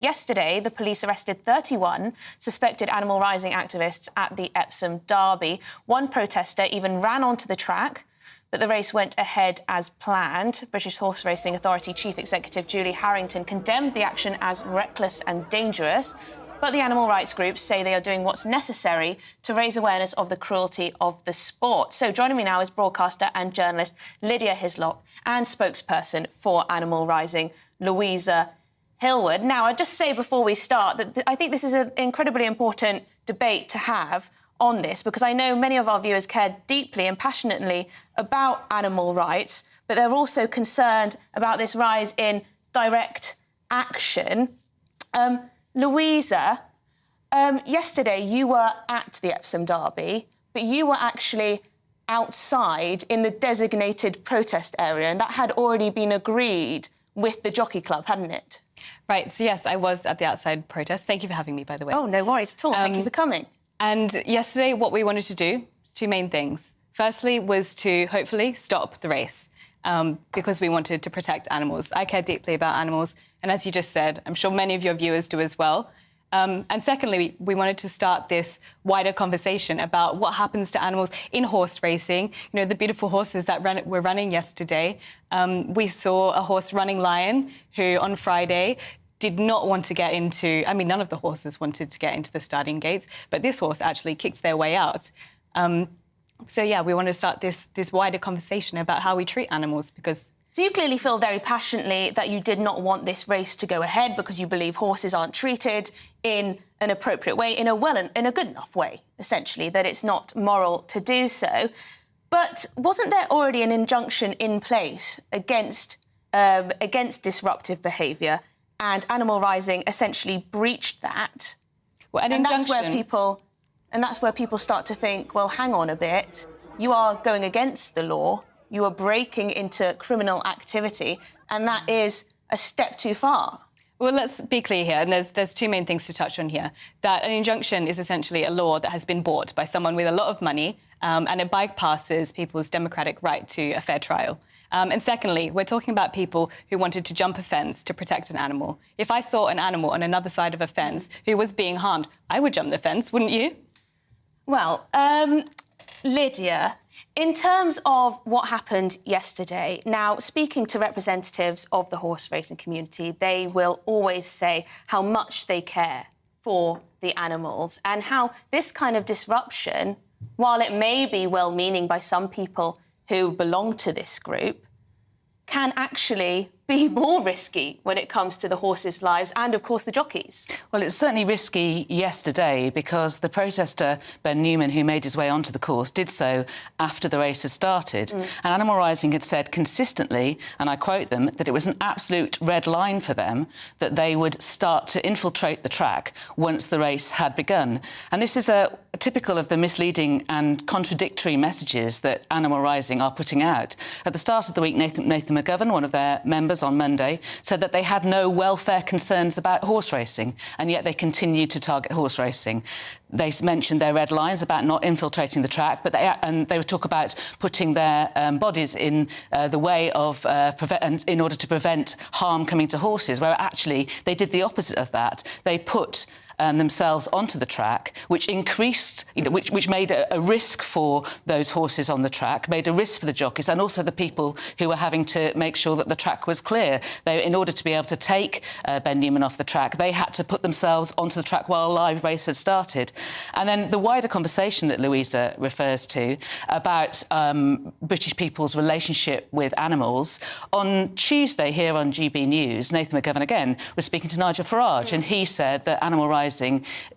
Yesterday, the police arrested 31 suspected animal rising activists at the Epsom Derby. One protester even ran onto the track, but the race went ahead as planned. British Horse Racing Authority Chief Executive Julie Harrington condemned the action as reckless and dangerous, but the animal rights groups say they are doing what's necessary to raise awareness of the cruelty of the sport. So joining me now is broadcaster and journalist Lydia Hislop and spokesperson for Animal Rising, Louisa Hillwood. Now, I'd just say before we start that I think this is an incredibly important debate to have on this, because I know many of our viewers care deeply and passionately about animal rights, but they're also concerned about this rise in direct action. Louisa, yesterday you were at the Epsom Derby, but you were actually outside in the designated protest area, and that had already been agreed with the Jockey Club, hadn't it? Right, so yes, I was at the outside protest. Thank you for having me, by the way. Oh, no worries at all. Thank you for coming. And yesterday, what we wanted to do, two main things. Firstly, was to hopefully stop the race, because we wanted to protect animals. I care deeply about animals, and as you just said, I'm sure many of your viewers do as well. And secondly, we wanted to start this wider conversation about what happens to animals in horse racing. You know, the beautiful horses that were running yesterday. We saw a horse running Lion who on Friday did not want to get into, I mean, none of the horses wanted to get into the starting gates, but this horse actually kicked their way out. So yeah, we want to start this wider conversation about how we treat animals, because... So you clearly feel very passionately that you did not want this race to go ahead because you believe horses aren't treated in an appropriate way, in a good enough way, essentially, that it's not moral to do so. But wasn't there already an injunction in place against disruptive behaviour, and Animal Rising essentially breached that? Well, and that's where people start to think, well, hang on a bit, you are going against the law. You are breaking into criminal activity, and that is a step too far. Well, let's be clear here, and there's two main things to touch on here. That an injunction is essentially a law that has been bought by someone with a lot of money, and it bypasses people's democratic right to a fair trial. And secondly, we're talking about people who wanted to jump a fence to protect an animal. If I saw an animal on another side of a fence who was being harmed, I would jump the fence, wouldn't you? Well, Lydia, in terms of what happened yesterday, now, speaking to representatives of the horse racing community, they will always say how much they care for the animals and how this kind of disruption, while it may be well-meaning by some people who belong to this group, can actually be more risky when it comes to the horses' lives and, of course, the jockeys. Well, it's certainly risky yesterday because the protester, Ben Newman, who made his way onto the course, did so after the race had started. And Animal Rising had said consistently, and I quote them, that it was an absolute red line for them that they would start to infiltrate the track once the race had begun. And this is typical of the misleading and contradictory messages that Animal Rising are putting out. At the start of the week, Nathan McGovern, one of their members on Monday, said that they had no welfare concerns about horse racing, and yet they continued to target horse racing. They mentioned their red lines about not infiltrating the track, but they would talk about putting their bodies in the way of in order to prevent harm coming to horses, where actually they did the opposite of that. They put themselves onto the track, which increased, which made a risk for those horses on the track, made a risk for the jockeys and also the people who were having to make sure that the track was clear. In order to be able to take Ben Newman off the track, they had to put themselves onto the track while a live race had started. And then the wider conversation that Louisa refers to about British people's relationship with animals. On Tuesday here on GB News, Nathan McGovern again was speaking to Nigel Farage, and he said that Animal Rising,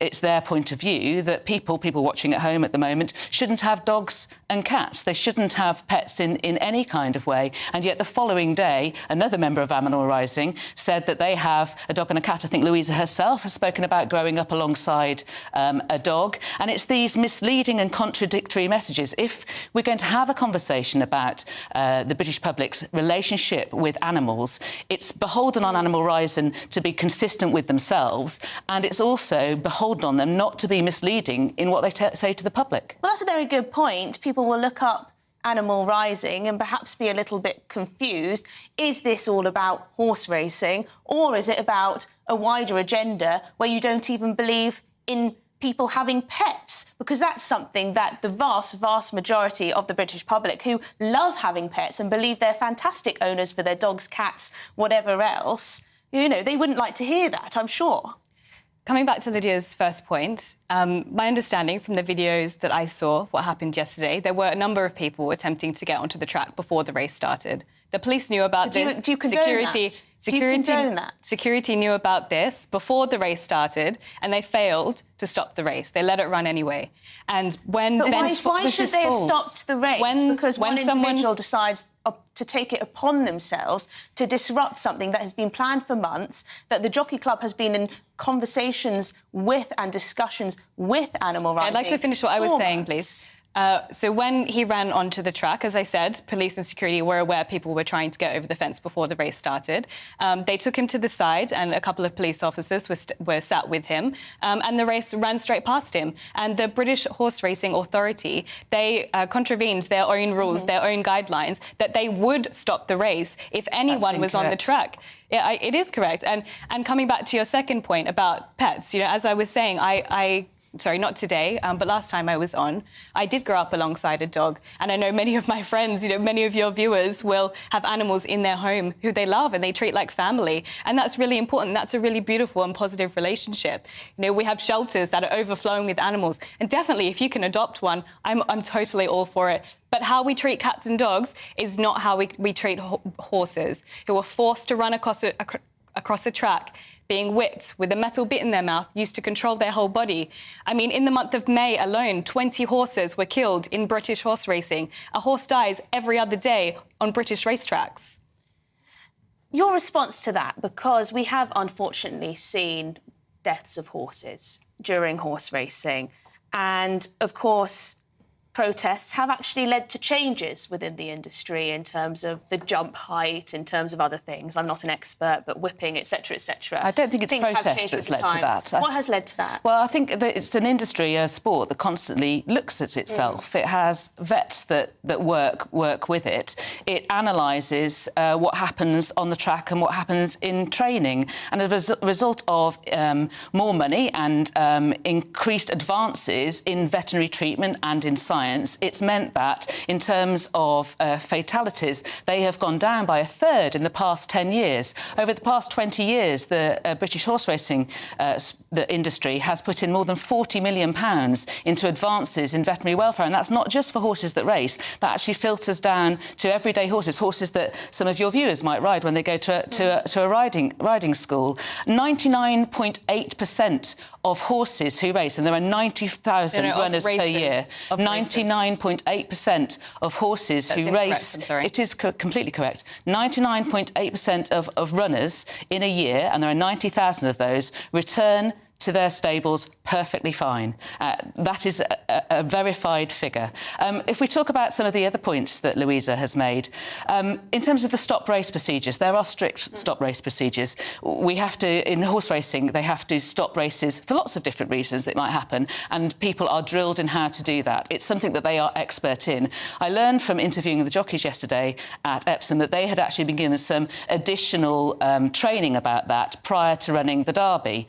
it's their point of view that people watching at home at the moment shouldn't have dogs and cats. They shouldn't have pets in any kind of way. And yet the following day, another member of Animal Rising said that they have a dog and a cat. I think Louisa herself has spoken about growing up alongside a dog. And it's these misleading and contradictory messages. If we're going to have a conversation about the British public's relationship with animals, it's beholden on Animal Rising to be consistent with themselves, and it's also beholden on them not to be misleading in what they say to the public. Well, that's a very good point. People will look up Animal Rising and perhaps be a little bit confused. Is this all about horse racing, or is it about a wider agenda where you don't even believe in people having pets, because that's something that the vast, vast majority of the British public who love having pets and believe they're fantastic owners for their dogs, cats, whatever else, you know, they wouldn't like to hear that, I'm sure. Coming back to Lydia's first point, my understanding from the videos that I saw what happened yesterday, there were a number of people attempting to get onto the track before the race started. The police knew about this. Do you condone that? Do you condone that? Security knew about this before the race started, and they failed to stop the race. They let it run anyway. And when but why should they have stopped the race? Because one individual decides to take it upon themselves to disrupt something that has been planned for months, that the Jockey Club has been in conversations with and discussions with Animal Rising. I'd like to finish what I was saying, please. So when he ran onto the track, as I said, police and security were aware people were trying to get over the fence before the race started. They took him to the side, and a couple of police officers were sat with him, and the race ran straight past him. And the British Horse Racing Authority, they contravened their own rules, their own guidelines, that they would stop the race if anyone was on the track. Yeah, it is correct. And coming back to your second point about pets, you know, as I was saying, sorry, not today, but last time I was on, I did grow up alongside a dog. And I know many of my friends, you know, many of your viewers will have animals in their home who they love and they treat like family. And that's really important. That's a really beautiful and positive relationship. You know, we have shelters that are overflowing with animals. And definitely, if you can adopt one, I'm totally all for it. But how we treat cats and dogs is not how we treat horses, who are forced to run across a track, being whipped with a metal bit in their mouth used to control their whole body. I mean, in the month of May alone, 20 horses were killed in British horse racing. A horse dies every other day on British racetracks. Your response to that, because we have unfortunately seen deaths of horses during horse racing, and of course, protests have actually led to changes within the industry in terms of the jump height, in terms of other things. I'm not an expert, but whipping, etc., etc. I don't think it's protests that's led to that. What has led to that? Well, I think that it's an industry, a sport that constantly looks at itself. It has vets that work with it. It analyses what happens on the track and what happens in training. And as a result of more money and increased advances in veterinary treatment and in science, it's meant that in terms of fatalities, they have gone down by a third in the past 10 years. Over the past 20 years, the British horse racing the industry has put in more than £40 million into advances in veterinary welfare. And that's not just for horses that race. That actually filters down to everyday horses, horses that some of your viewers might ride when they go to a riding school. 99.8% of horses who race, and there are 90,000 runners per year, 99.8% of horses who race. It is completely correct. 99.8% of runners in a year, and there are 90,000 of those, return to their stables perfectly fine. That is a verified figure. If we talk about some of the other points that Louisa has made, in terms of the stop race procedures, there are strict stop race procedures. We have to, in horse racing, they have to stop races for lots of different reasons it might happen, and people are drilled in how to do that. It's something that they are expert in. I learned from interviewing the jockeys yesterday at Epsom that they had actually been given some additional training about that prior to running the Derby.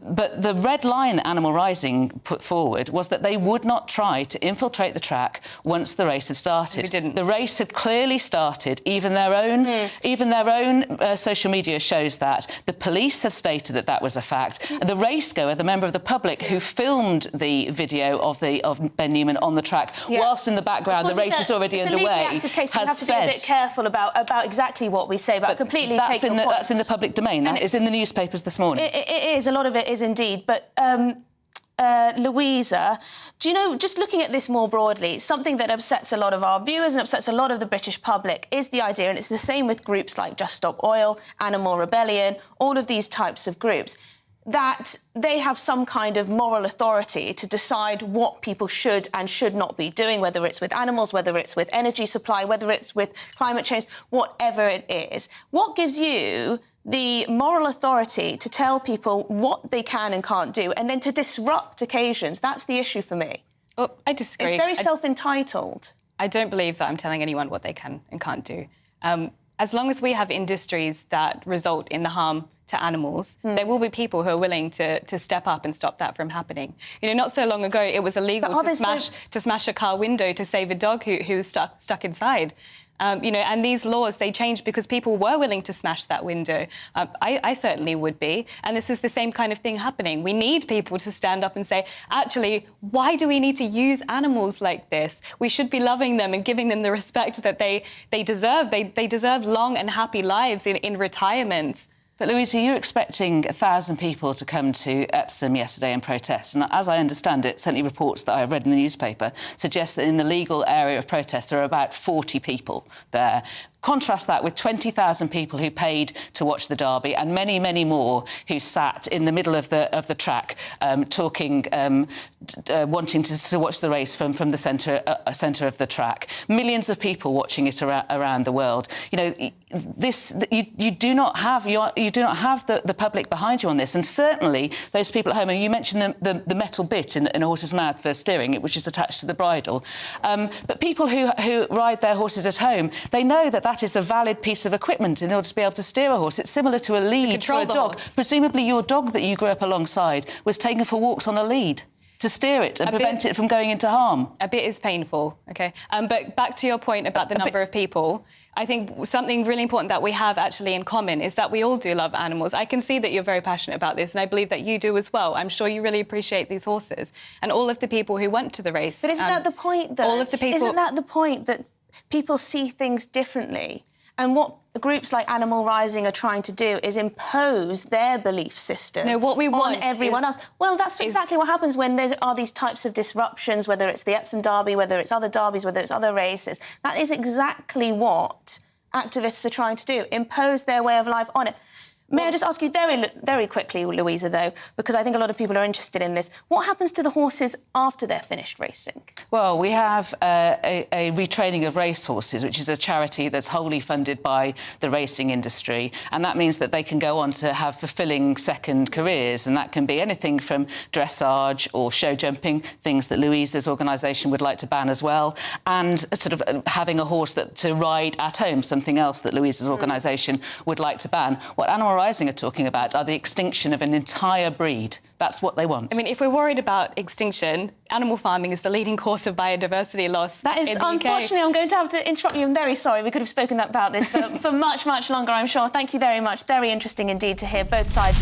But the red line that Animal Rising put forward was that they would not try to infiltrate the track once the race had started. We didn't. The race had clearly started. Even their own social media shows that. The police have stated that that was a fact. The racegoer, the member of the public who filmed the video of Ben Newman on the track, whilst in the background the race is already underway, has said... We have to be a bit careful about exactly what we say, but completely take your point. That's in the public domain. That is in the newspapers this morning. It is. A lot of it is indeed. But Louisa, do you know, just looking at this more broadly, something that upsets a lot of our viewers and upsets a lot of the British public is the idea, and it's the same with groups like Just Stop Oil, Animal Rebellion, all of these types of groups, that they have some kind of moral authority to decide what people should and should not be doing, whether it's with animals, whether it's with energy supply, whether it's with climate change, whatever it is. What gives you the moral authority to tell people what they can and can't do, and then to disrupt occasions? That's the issue for me. Oh, I disagree. It's very self-entitled. I don't believe that I'm telling anyone what they can and can't do. As long as we have industries that result in the harm to animals, there will be people who are willing to step up and stop that from happening. You know, not so long ago, it was illegal to smash a car window to save a dog who was stuck inside. You know, and these laws, they changed because people were willing to smash that window. I certainly would be. And this is the same kind of thing happening. We need people to stand up and say, actually, why do we need to use animals like this? We should be loving them and giving them the respect that they deserve. They deserve long and happy lives in retirement. But Louisa, you're expecting 1,000 people to come to Epsom yesterday and protest. And as I understand it, certainly reports that I've read in the newspaper suggest that in the legal area of protest there are about 40 people there. Contrast that with 20,000 people who paid to watch the derby and many, many more who sat in the middle of the track talking, wanting to watch the race from the centre of the track. Millions of people watching it around the world. You know, you do not have the public behind you on this, and certainly those people at home. And you mentioned the metal bit in a horse's mouth for steering, which is attached to the bridle. But people who ride their horses at home, they know that is a valid piece of equipment in order to be able to steer a horse. It's similar to a lead for a dog. Presumably your dog that you grew up alongside was taken for walks on a lead to steer it and prevent it from going into harm. A bit is painful, OK? But back to your point about the number of people, I think something really important that we have actually in common is that we all do love animals. I can see that you're very passionate about this, and I believe that you do as well. I'm sure you really appreciate these horses and all of the people who went to the race. But isn't that the point, though? All of the people... Isn't that the point, that people see things differently? And what groups like Animal Rising are trying to do is impose their belief system on everyone else. Well, that's exactly what happens when there are these types of disruptions, whether it's the Epsom Derby, whether it's other derbies, whether it's other races. That is exactly what activists are trying to do, impose their way of life on it. May I just ask you very quickly, Louisa, though, because I think a lot of people are interested in this. What happens to the horses after they're finished racing? Well, we have a retraining of racehorses, which is a charity that's wholly funded by the racing industry. And that means that they can go on to have fulfilling second careers. And that can be anything from dressage or show jumping, things that Louisa's organisation would like to ban as well, and sort of having a horse to ride at home, something else that Louisa's organisation would like to ban. What Animal Rising are talking about are the extinction of an entire breed. That's what they want. I mean, if we're worried about extinction, animal farming is the leading cause of biodiversity loss. That is, in the unfortunately, UK. I'm going to have to interrupt you. I'm very sorry. We could have spoken about this for much, much longer, I'm sure. Thank you very much. Very interesting indeed to hear both sides.